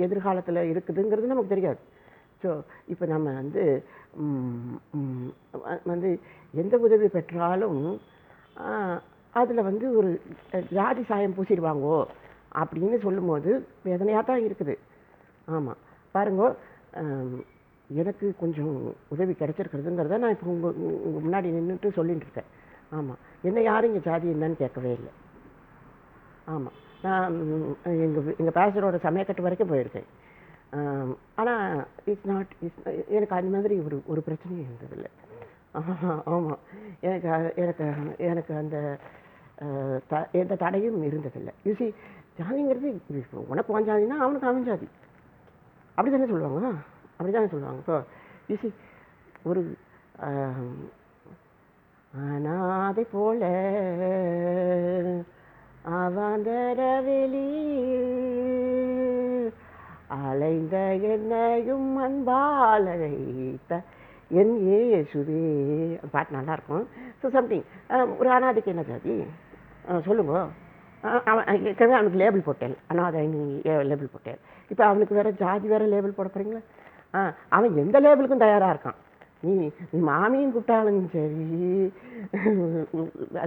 எதிர்காலத்தில் இருக்குதுங்கிறது நமக்கு தெரியாது. ஸோ இப்போ நம்ம வந்து எந்த உதவி பெற்றாலும் அதில் வந்து ஒரு ஜாதி சாயம் பூசிடுவாங்கோ அப்படின்னு சொல்லும்போது வேதனையாக தான் இருக்குது. ஆமாம், பாருங்கோ, எனக்கு கொஞ்சம் உதவி கிடைச்சிருக்கிறதுங்கிறத நான் இப்போ உங்கள் முன்னாடி நின்றுட்டு சொல்லிட்டு இருக்கேன். ஆமாம், என்ன யாரும் இங்கே ஜாதி என்னன்னு கேட்கவே இல்லை. ஆமாம், நான் எங்கள் பேசரோட சமயக்கட்டு வரைக்கும் போயிருக்கேன். ஆனால் எனக்கு அந்த மாதிரி ஒரு பிரச்சனையும் இருந்ததில்லை. ஆமாம், எனக்கு அந்த எந்த தடையும் இருந்ததில்லை. யூசி ஜாதிங்கிறது உனக்கு அவன் ஜாதினா அவனுக்கு அவன் ஜாதி, அப்படி தானே சொல்லுவாங்க. அப்படி தானே சொல்லுவாங்க. ஸோ யூசி ஒரு அனாதை போல அவந்தரவெளி அலைந்த என்னையும் அன்பால் அழைத்த என் இயேசுவே பாட்டு நல்லாயிருக்கும். ஸோ சம்திங் ஒரு அனாதைக்கு என்ன ஜாதி சொல்லுங்க. ஏற்கனவே அவனுக்கு லேபிள் போட்டேன், அனாதை லேபிள் போட்டேன். இப்போ அவனுக்கு வேறு ஜாதி வேறு லேபிள் போட போகிறீங்களா? அவன் எந்த லேபிளுக்கும் தயாராக இருக்கான். நீ மாமியும் கூப்பிட்டாலும் சரி,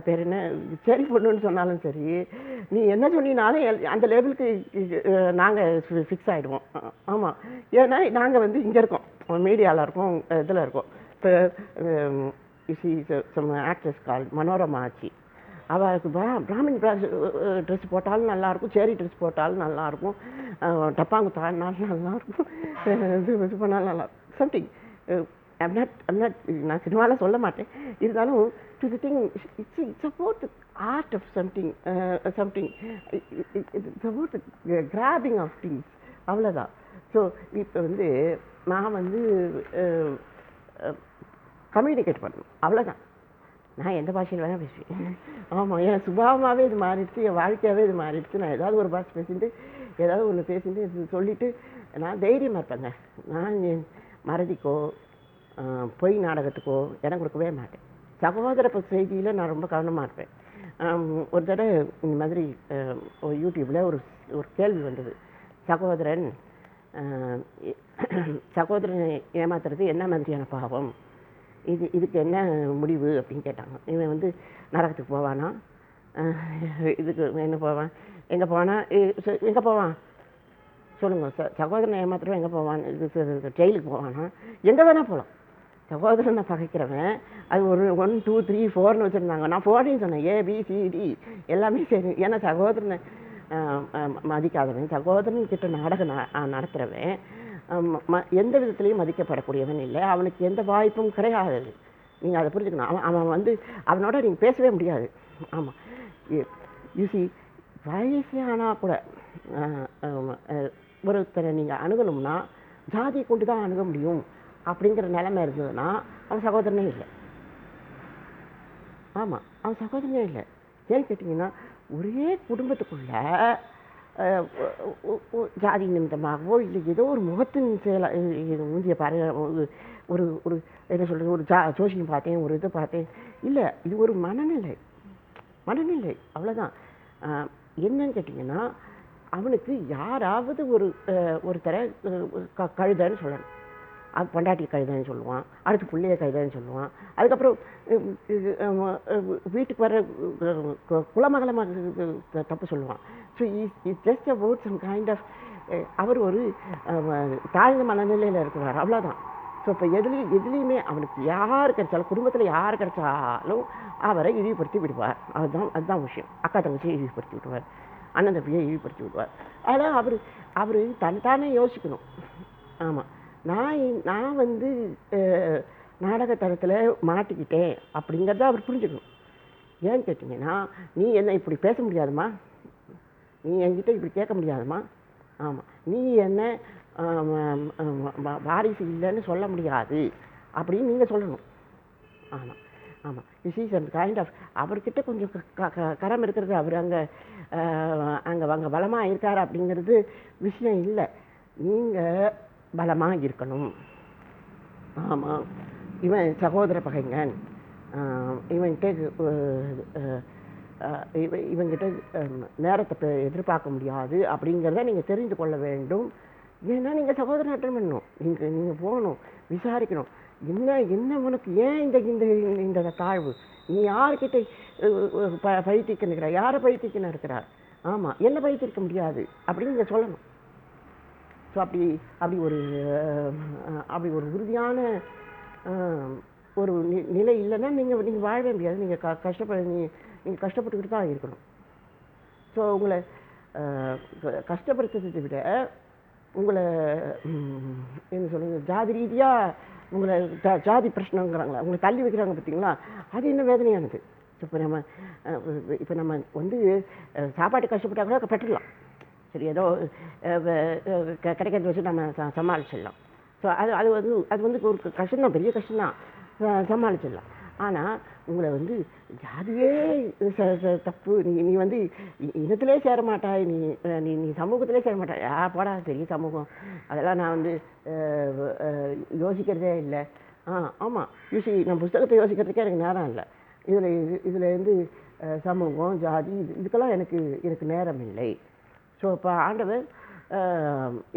பேர் என்ன சரி பொண்ணுன்னு சொன்னாலும் சரி, நீ என்ன சொன்னீங்கனாலும் அந்த லேபிளுக்கு நாங்கள் ஃபிக்ஸ் ஆகிடுவோம். ஆமாம், ஏன்னா நாங்கள் வந்து இங்கே இருக்கோம், மீடியாவில் இருக்கோம், இதில் இருக்கோம். இப்போ ஆக்ட்ரஸ் கால் மனோரமா ஆச்சு. அவளுக்கு பிராமின் ட்ரெஸ் போட்டாலும் நல்லாயிருக்கும், சேரி ட்ரெஸ் போட்டாலும் நல்லாயிருக்கும், டப்பாங்கு தாடினாலும் நல்லாயிருக்கும், இது பண்ணாலும் நல்லாயிருக்கும். சம்திங் நான் சினிமாவில் சொல்ல மாட்டேன், இருந்தாலும் to the thing it's about the art of something it's about the grabbing of things, அவ்வளோதான். ஸோ இப்போ வந்து நான் வந்து கம்யூனிகேட் பண்ணணும், அவ்வளோதான். நான் எந்த பாஷையில் வேணால் பேசுவேன். ஆமாம், என் சுபாவமாகவே இது மாறிடுச்சு, என் வாழ்க்கையாகவே இது மாறிடுச்சு. நான் ஏதாவது ஒரு பாஷை பேசிட்டு ஏதாவது ஒன்று பேசிட்டு சொல்லிவிட்டு நான் தைரியமாக இருப்பேங்க. நான் மறதிக்கோ பொய் நாடகத்துக்கோ இடம் கொடுக்கவே மாட்டேன். சகோதர செய்தியில் நான் ரொம்ப கவனமாக இருப்பேன். ஒரு தடவை இந்த மாதிரி யூடியூப்பில் ஒரு கேள்வி வந்தது. சகோதரனை ஏமாத்துறது என்ன மாதிரியான பாவம், இதுக்கு என்ன முடிவு அப்படின்னு கேட்டாங்க. இவன் வந்து நரகத்துக்கு போவானா, இதுக்கு என்ன போவான், எங்கே போவான் சொல்லுங்கள், சகோதரனை ஏமாத்துறவன் எங்கே போவான், இது ஜெயிலுக்கு போவானா, எங்கே வேணால் போகலாம். சகோதரனை பகைக்கிறவன் அது ஒரு 1 2 3 4ன்னு வச்சுருந்தாங்க. நான் 4ன்னு சொன்னேன், ABCD எல்லாமே சரி. ஏன்னா சகோதரனை மதிக்காதவன், சகோதரன் கிட்ட நாடகம் நடத்துகிறவன் எந்த விதத்துலேயும் மதிக்கப்படக்கூடியவன் இல்லை, அவனுக்கு எந்த வாய்ப்பும் கிடையாது. நீங்கள் அதை புரிஞ்சுக்கணும். அவன் வந்து அவனோட நீங்கள் பேசவே முடியாது. ஆமாம், யூசி வயசானால் கூட ஒருத்தரை நீங்கள் அணுகணும்னா ஜாதியை கொண்டு தான் அணுக முடியும் அப்படிங்கிற நிலைமை இருந்ததுன்னா அவன் சகோதரனே இல்லை. ஆமாம், அவன் சகோதரனே இல்லை. ஏன்னு கேட்டிங்கன்னா ஒரே குடும்பத்துக்குள்ள ஜாதி நிமித்தமாகவோ இல்லை ஏதோ ஒரு முகத்தின் செயலை ஊதிய பாரு, ஒரு ஒரு என்ன சொல்கிறது, ஒரு ஜோசியம் பார்த்தேன், ஒரு இதை பார்த்தேன், இல்லை, இது ஒரு மனநிலை. மனநிலை அவ்வளோதான். என்னன்னு கேட்டிங்கன்னா, அவனுக்கு யாராவது ஒருத்தரை கழுதைன்னு சொல்லணும். அது பொண்டாட்டி கழுதைன்னு சொல்லுவான், அடுத்து பிள்ளைய கழுதைன்னு சொல்லுவான், அதுக்கப்புறம் வீட்டுக்கு வர குலமகளமாக தப்பு சொல்லுவான். So is just about some kind of அவர் ஒரு தாழ்ந்த மனநிலையில் இருக்கிறார், அவ்வளோதான். ஸோ இப்போ எதுலேயுமே அவனுக்கு யார் கிடைச்சாலும், குடும்பத்தில் யார் கிடைச்சாலும் அவரை இழிவுபடுத்தி விடுவார். அதுதான் விஷயம். அக்கா தங்கச்சியை இழிவுபடுத்தி விடுவார், அண்ணன் தம்பியை இழிவுபடுத்தி விடுவார். அதனால் அவர் தன்னைத்தானே யோசிக்கணும். ஆமாம், நான் வந்து நாடகத்தளத்தில் மாட்டிக்கிட்டேன் அப்படிங்கிறத அவர் புரிஞ்சுக்கணும். ஏன்னு கேட்டிங்கன்னா, நீ என்ன இப்படி பேச முடியாதுமா, நீ என்கிட்ட இப்படி கேட்க முடியாதுமா, ஆமாம், நீ என்ன வாரிசு இல்லைன்னு சொல்ல முடியாது அப்படின்னு நீங்கள் சொல்லணும். ஆமாம் ஆமாம், is is and kind of அவர்கிட்ட கொஞ்சம் கரம் இருக்கிறது, அவர் அங்கே பலமாக இருக்கார் அப்படிங்கிறது விஷயம் இல்லை. நீங்கள் பலமாக இருக்கணும். ஆமாம், இவன் சகோதர பகைங்கன், இவங்கிட்ட நேரத்தை எதிர்பார்க்க முடியாது அப்படிங்கிறத நீங்கள் தெரிந்து கொள்ள வேண்டும். ஏன்னா நீங்கள் சகோதரன் அட்டன் பண்ணணும், நீங்கள் போகணும், விசாரிக்கணும். என்ன உனக்கு ஏன் இந்த தாழ்வு, நீ யார்கிட்ட பழித்திக்க இருக்கிறார், யாரை பழித்திக்கணும் இருக்கிறார், ஆமாம், என்ன பழித்திருக்க முடியாது அப்படின்னு நீங்கள் சொல்லணும். ஸோ அப்படி ஒரு உறுதியான ஒரு நிலை இல்லைன்னா நீங்கள் வாழவே முடியாது. நீங்கள் நீங்கள் கஷ்டப்பட்டுக்கிட்டு தான் இருக்கணும். ஸோ உங்களை கஷ்டப்படுத்துறதை விட உங்களை என்ன சொல்லுங்க, ஜாதி ரீதியாக உங்களை ஜாதி பிரச்சனைங்கிறாங்களா, உங்களை தள்ளி வைக்கிறாங்க பார்த்தீங்களா, அது இன்னும் வேதனையானது. இப்போ நம்ம வந்து சாப்பாட்டு கஷ்டப்பட்டால் கூட பெற்றுடலாம், சரி, ஏதோ கிடைக்கிறத வச்சு நம்ம சமாளிச்சிடலாம். ஸோ அது வந்து ஒரு கஷ்டம்தான், பெரிய கஷ்டம்தான், சமாளிச்சிடலாம். ஆனால் உங்களை வந்து ஜாதியே தப்பு, நீ வந்து இனத்திலே சேர மாட்டாய், நீ சமூகத்திலே சேர மாட்டாய், போடா பெரிய சமூகம், அதெல்லாம் நான் வந்து யோசிக்கிறதே இல்லை. ஆமாம், நான் புஸ்தகத்தை யோசிக்கிறதுக்கே எனக்கு நேரம் இல்லை. இதில் வந்து சமூகம் ஜாதி இதுக்கெல்லாம் எனக்கு நேரம் இல்லை. ஸோ இப்போ ஆண்டவர்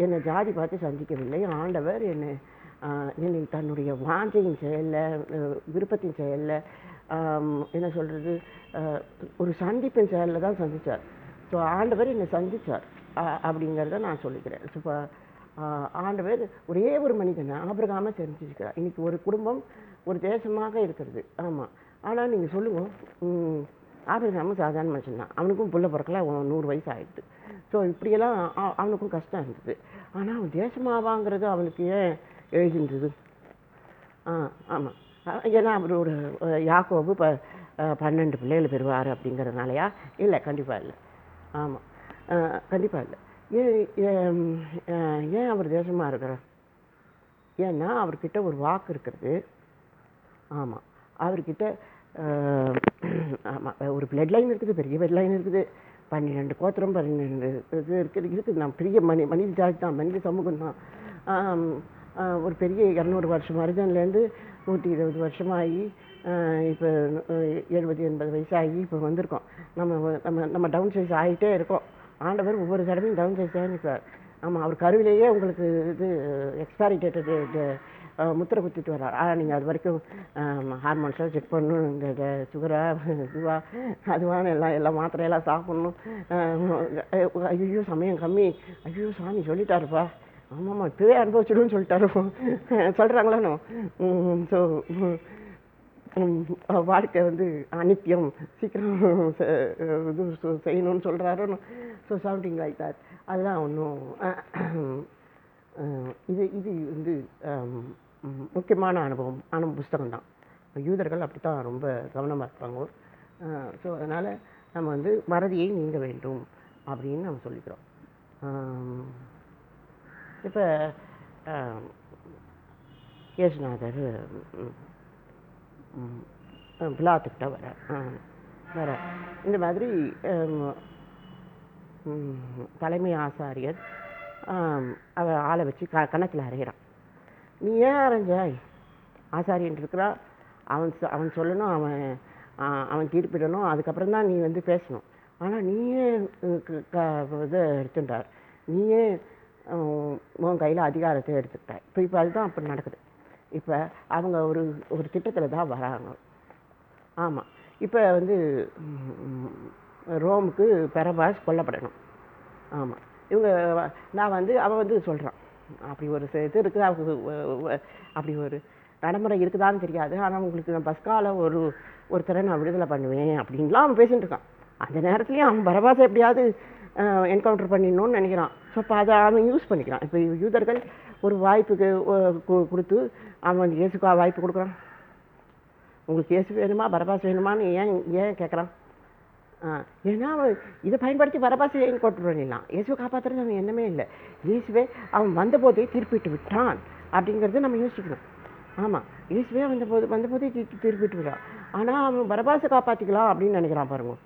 என்னை ஜாதி பார்த்து சந்திக்கவில்லை. ஆண்டவர் என்னை தன்னுடைய வாஞ்சையின் செயலில், விருப்பத்தின் செயலில், என்ன சொல்கிறது, ஒரு சந்திப்பின் செயலில் தான் சந்தித்தார். ஸோ ஆண்டவர் என்னை சந்தித்தார் அப்படிங்கிறத நான் சொல்லிக்கிறேன். ஸோ இப்போ ஆண்டவர் ஒரே ஒரு மனிதனை ஆபிரகாமை தெரிஞ்சிருக்கிறார். இன்றைக்கி ஒரு குடும்பம் ஒரு தேசமாக இருக்கிறது. ஆமாம், ஆனால் நீங்கள் சொல்லுவோம், ஆபிரகாமும் சாதாரண மனுஷன் தான், அவனுக்கும் புள்ள பிறக்கல, 100 வயசு ஆகிடுது. ஸோ இப்படியெல்லாம் அவனுக்கும் கஷ்டம் இருந்தது. ஆனால் அவன் தேசமாவாங்கிறது அவனுக்கு ஏன் எழுதின்றது? ஆமாம், ஏன்னா அவரோட யாக்கோபு 12 பிள்ளைகள் பெறுவார் அப்படிங்கிறதுனாலயா? இல்லை, கண்டிப்பாக இல்லை. ஆமாம், கண்டிப்பாக இல்லை. ஏன் அவர் தேசமாக இருக்கிறார்? ஏன்னா அவர்கிட்ட ஒரு வாக்கு இருக்கிறது. ஆமாம், அவர்கிட்ட ஆமாம், ஒரு பிளட் லைன் இருக்குது, பெரிய பிளட் லைன் இருக்குது, 12 கோத்திரம், 12 இது இருக்குது. நான் பெரிய மனித ஜாதி தான், மனித சமூகம் தான். ஒரு பெரிய 200 வருஷம் அரிஜன்லேருந்து 120 வருஷமாகி இப்போ 70-80 வயசாகி இப்போ வந்திருக்கோம். நம்ம டவுன் சைஸ் ஆகிட்டே இருக்கோம். ஆண்டவர் ஒவ்வொரு தடவையும் டவுன் சைஸ் ஆகிருக்கார். ஆமாம், அவர் கருவிலேயே உங்களுக்கு இது எக்ஸ்பைரி டேட்டு முத்திரை குத்திட்டு வர்றார். நீங்கள் அது வரைக்கும் ஹார்மோன்ஸாக செக் பண்ணணும், இந்த சுகராக இதுவா அதுவான எல்லாம் மாத்திரையெல்லாம் சாப்பிட்ணும். ஐயோ சமயம் கம்மி, ஐயோ சாமி சொல்லிட்டாருப்பா, ஆமாம்மா இப்போவே அனுபவிச்சிடுன்னு சொல்லிட்டாரு சொல்கிறாங்களானோ. ஸோ வாழ்க்கை வந்து அனித்தியம், சீக்கிரம் இது செய்யணும்னு சொல்கிறாருன்னு. So something like that. அதெல்லாம் ஒன்றும் இது வந்து முக்கியமான அனுபவம் புஸ்தகம் தான். யூதர்கள் அப்படி தான் ரொம்ப கவனமாக இருப்பாங்க. ஸோ அதனால் நம்ம வந்து மறதியை நீங்க வேண்டும் அப்படின்னு நம்ம சொல்லிக்கிறோம். இப்போ இயேசுநாதர் பிலாத்துக்கிட்ட வர இந்த மாதிரி தலைமை ஆசாரியர் அவன் ஆளை வச்சு கணக்கில் அரைகிறான். நீ ஏன் அரைஞ்சாய்? ஆசாரியன் இருக்கிறா, அவன் சொல்லணும், அவன் தீர்ப்பிடணும், அதுக்கப்புறம் தான் நீ வந்து பேசணும். ஆனால் நீயே இதை எடுத்துட்டார், நீயே உன் கையில் அதிகாரத்தை எடுத்துக்கிட்டார். இப்போ அதுதான் அப்படி நடக்குது. இப்போ அவங்க ஒரு ஒரு திட்டத்தில் தான் வராங்க. ஆமாம், இப்போ வந்து ரோமுக்கு பரபாஸ் கொல்லப்படணும். ஆமாம், இவங்க நான் வந்து அவன் வந்து சொல்கிறான், அப்படி ஒரு இது இருக்குது, அவங்க அப்படி ஒரு நடைமுறை இருக்குதான்னு தெரியாது, ஆனால் உங்களுக்கு நான் பஸ்கால ஒருத்தரை நான் விடுதலை பண்ணுவேன் அப்படின்லாம் அவன் பேசிகிட்டு இருக்கான். அந்த நேரத்துலேயும் அவன் பரபாசை எப்படியாவது என்கவுண்டர் பண்ணிடணும்னு நினைக்கிறான். ஸோ இப்போ அதை அவன் யூஸ் பண்ணிக்கிறான். இப்போ யூதர்கள் ஒரு வாய்ப்புக்கு கொடுத்து அவன் இயேசுக்கா வாய்ப்பு கொடுக்குறான். உங்களுக்கு இயேசு வேணுமா பரபாஸ் வேணுமான்னு ஏன் கேட்குறான்? ஏன்னா அவன் இதை பயன்படுத்தி பரபாசை ஏன் கொண்டு பண்ணிடலாம். இயேசுவை காப்பாற்றுறது அவன் எண்ணமே இல்லை. இயேசுவே அவன் வந்தபோதே தீர்ப்பிட்டு விட்டான் அப்படிங்கிறது நம்ம யோசிக்கணும். ஆமாம், இயேசுவே வந்தபோதே தீர்ப்பிட்டு விடான். ஆனால் அவன் பரபாசை காப்பாற்றிக்கலாம் அப்படின்னு நினைக்கிறான் பாருங்க.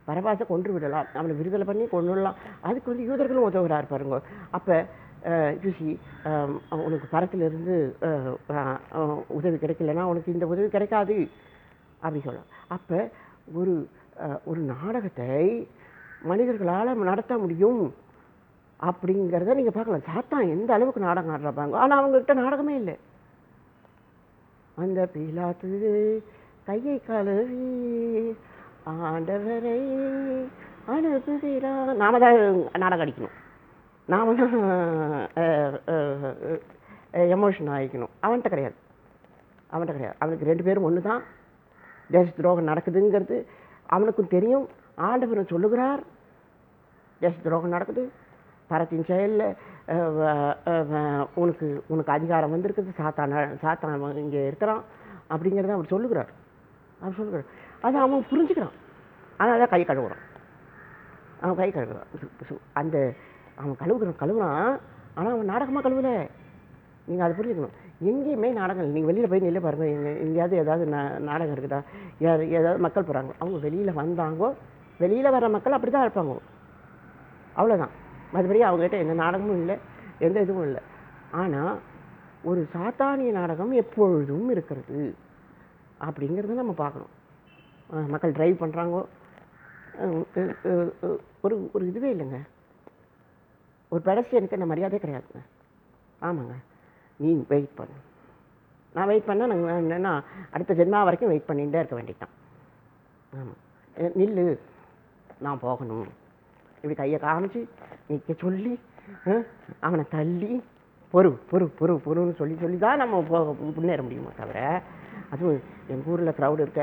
பரபாசை கொன்று விடலாம், அவனை விடுதலை பண்ணி கொண்டு விடலாம். அதுக்கு வந்து யூதர்களும் உதவுகிறார் பாருங்க. அப்போ யூசி உனக்கு பரத்திலிருந்து உதவி கிடைக்கலன்னா உனக்கு இந்த உதவி கிடைக்காது அப்படி சொல்லலாம். அப்போ ஒரு நாடகத்தை மனிதர்களால் நடத்த முடியும் அப்படிங்கிறத நீங்கள் பார்க்கலாம். சாத்தான் எந்த அளவுக்கு நாடகம் ஆடுறாப்பாங்க, ஆனால் அவங்ககிட்ட நாடகமே இல்லை. அந்த பிலாத்து கையை கழுவி ஆண்டவரை அனுப்புகிறான். நாம தான் நாடகம் அடிக்கணும், நாம தான் எமோஷன் ஆகிக்கணும். அவன்கிட்ட கிடையாது. அவனுக்கு 2 பேரும் ஒன்று தான். தேச துரோகம் நடக்குதுங்கிறது அவனுக்கும் தெரியும். ஆண்டவரும் சொல்லுகிறார், தேச துரோகம் நடக்குது, பரத்தின் செயலில் உனக்கு அதிகாரம் வந்திருக்குது, சாத்தான் இங்கே இருக்கிறான் அப்படிங்கிறத அவர் சொல்லுகிறார். அதை அவன் புரிஞ்சுக்கிறான். ஆனால் அதான் கை கழுவுறான். அந்த அவன் கழுவுறான். ஆனால் அவன் நாடகமாக கழுவலை. நீங்கள் அதை புரிஞ்சுக்கணும். எங்கேயுமே நாடகம் இல்லை. நீங்கள் வெளியில் போய் நிலை பாருங்கள், எங்கேயாவது ஏதாவது நாடகம் இருக்குதா? ஏதாவது மக்கள் போகிறாங்க, அவங்க வெளியில் வந்தாங்கோ, வெளியில் வர மக்கள் அப்படி தான் இருப்பாங்க, அவ்வளோதான். மறுபடியும் அவங்ககிட்ட எந்த நாடகமும் இல்லை, எந்த இதுவும் இல்லை. ஆனால் ஒரு சாத்தானிய நாடகம் எப்பொழுதும் இருக்கிறது அப்படிங்கிறத நம்ம பார்க்கணும். மக்கள் டிரைவ் பண்ணுறாங்கோ, ஒரு இதுவே இல்லைங்க. ஒரு பெடஸ்ட்ரியனுக்கு என்ன மரியாதையே கிடையாதுங்க. ஆமாங்க, நீ வெயிட் பண்ணு. நான் வெயிட் பண்ணால் நாங்கள் என்னென்னா அடுத்த ஜென்மா வரைக்கும் வெயிட் பண்ணிகிட்டே இருக்க வேண்டியதான். ஆமாம், நில்லு, நான் போகணும், இப்படி கையை காமிச்சு நிற்க சொல்லி அவனை தள்ளி பொறுன்னு சொல்லி தான் நம்ம முன்னேற முடியுமா தவிர, அதுவும் எங்கள் ஊரில் க்ரௌடு இருக்க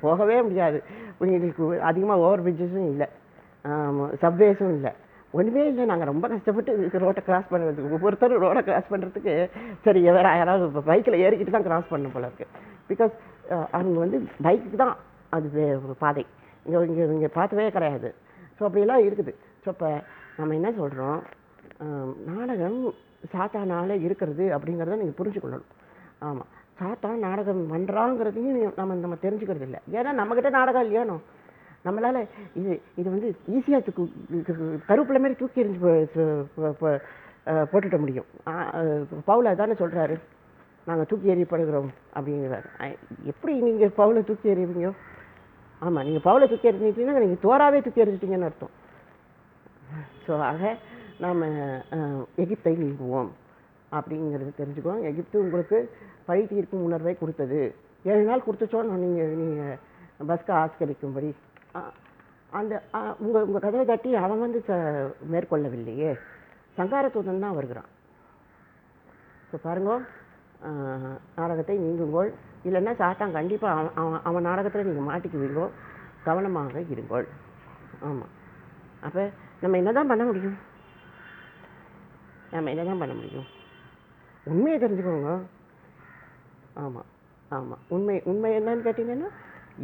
போகவே முடியாது. எங்களுக்கு அதிகமாக ஓவர் பிரிட்ஜஸும் இல்லை, சப்வேஸும் இல்லை, ஒன்றுமே இல்லை. நாங்கள் ரொம்ப கஷ்டப்பட்டு ரோட்டை கிராஸ் பண்ணுறதுக்கு, ஒவ்வொருத்தரும் ரோடை கிராஸ் பண்ணுறதுக்கு சரி வேறு யாராவது இப்போ பைக்கில் ஏறிக்கிட்டு தான் கிராஸ் பண்ண போல இருக்குது. பிகாஸ் அவங்க வந்து பைக்கு தான் அது பாதை, இங்கே பார்த்தவே கிடையாது. ஸோ அப்படியெல்லாம் இருக்குது. ஸோ இப்போ நம்ம என்ன சொல்கிறோம், நாடகம் சாத்தானால் இருக்கிறது அப்படிங்கிறத நீங்கள் புரிஞ்சுக்கொள்ளணும். ஆமாம், சாத்தான் நாடகம் பண்ணுறாங்கிறதையும் நம்ம தெரிஞ்சுக்கிறது இல்லை. ஏன்னா நம்மக்கிட்ட நாடகம் இல்லையானோ, நம்மளால் இது வந்து ஈஸியாக கருப்பிலை மாதிரி தூக்கி எறிஞ்சு போட்டுட முடியும். பவுல் அதானே சொல்கிறாரு, நாங்கள் தூக்கி எறியப்படுகிறோம் அப்படிங்கிறார். எப்படி நீங்கள் பவுலை தூக்கி எறிவீங்க? ஆமாம், நீங்கள் பவுலை தூக்கி எறிஞ்சிட்டீங்கன்னா நீங்கள் தோராவே தூக்கி எறிஞ்சிட்டிங்கன்னு அர்த்தம். ஸோ ஆக நாம் எகிப்தை நீங்குவோம் அப்படிங்கிறது தெரிஞ்சுக்குவோம். எகிப்து உங்களுக்கு பழி தீர்க்கும் உணர்வை கொடுத்தது. 7 நாள் கொடுத்துச்சோன்னு நீங்கள் பஸ்கா ஆஸ்கரிக்கும்படி அந்த உங்கள் கதவை தட்டி அவன் வந்து மேற்கொள்ளவில்லையே, சங்காரத்தூதன் தான் வருகிறான். ஸோ பாருங்க, நாடகத்தை நீங்குங்கோள், இல்லைன்னா சாத்தான் கண்டிப்பாக அவன் நாடகத்தில் நீங்கள் மாட்டிக்குவீங்கோ, கவனமாக இருங்கோள். ஆமாம், அப்போ நம்ம என்ன தான் பண்ண முடியும்? உண்மையை தெரிஞ்சுக்கோங்க. ஆமாம், உண்மை என்னன்னு கேட்டிங்கன்னா,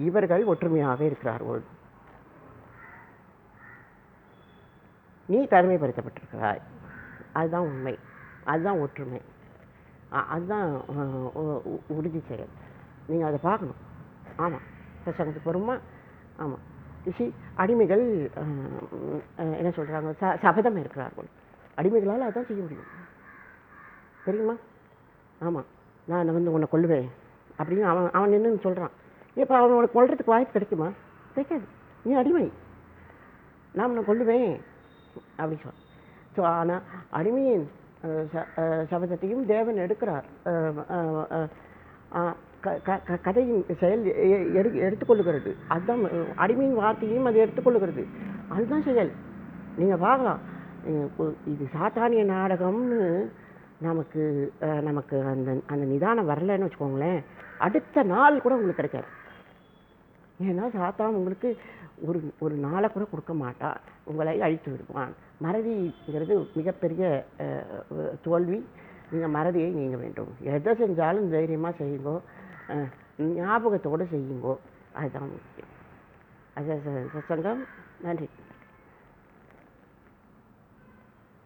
இவர்கள் ஒற்றுமையாக இருக்கிறார்கள், நீ தனிமைப்படுத்தப்பட்டிருக்கிறாய், அதுதான் உண்மை, அதுதான் ஒற்றுமை, அதுதான் உறுதி செயல். நீங்கள் அதை பார்க்கணும். ஆமாம், பிரசங்கத்துக்கு வருமா? ஆமாம், அடிமைகள் என்ன சொல்கிறாங்க, சபதம் இருக்கிறார்கள். அடிமைகளால் அதான் செய்ய முடியும், தெரியுமா? ஆமாம், நான் வந்து உன்னை கொல்லுவேன் அப்படின்னு அவன் அவன் நின்று சொல்கிறான். இப்போ அவனோட கொல்றதுக்கு வாய்ப்பு கிடைக்குமா? கிடைக்காது. நீ அடிமை, நான் உன்னை கொல்லுவேன் அப்படின்னு சொல். ஸோ ஆனால் அடிமையின் சபதத்தையும் தேவன் எடுக்கிறார். கதையின் செயல் எடுத்துக்கொள்ளுகிறது. அதுதான் அடிமையின் வார்த்தையும் அது எடுத்துக்கொள்ளுகிறது. அதுதான் செயல். நீங்கள் பார்க்கலாம், இது சாத்தானிய நாடகம்னு நமக்கு நமக்கு அந்த அந்த நிதானம் வரலைன்னு வச்சுக்கோங்களேன், அடுத்த நாள் கூட உங்களுக்கு கிடைக்காது. ஏன்னா சாத்தான் உங்களுக்கு ஒரு ஒரு நாளை கூட கொடுக்க மாட்டான், உங்களை அழித்து விடுவான். மறதிங்கிறது மிகப்பெரிய தோல்வி. நீங்கள் மறதியை நீங்க வேண்டும். எதை செஞ்சாலும் தைரியமாக செய்யுங்கோ, ஞாபகத்தோடு செய்யுங்கோ, அதுதான் முக்கியம். அது சங்கம். நன்றி.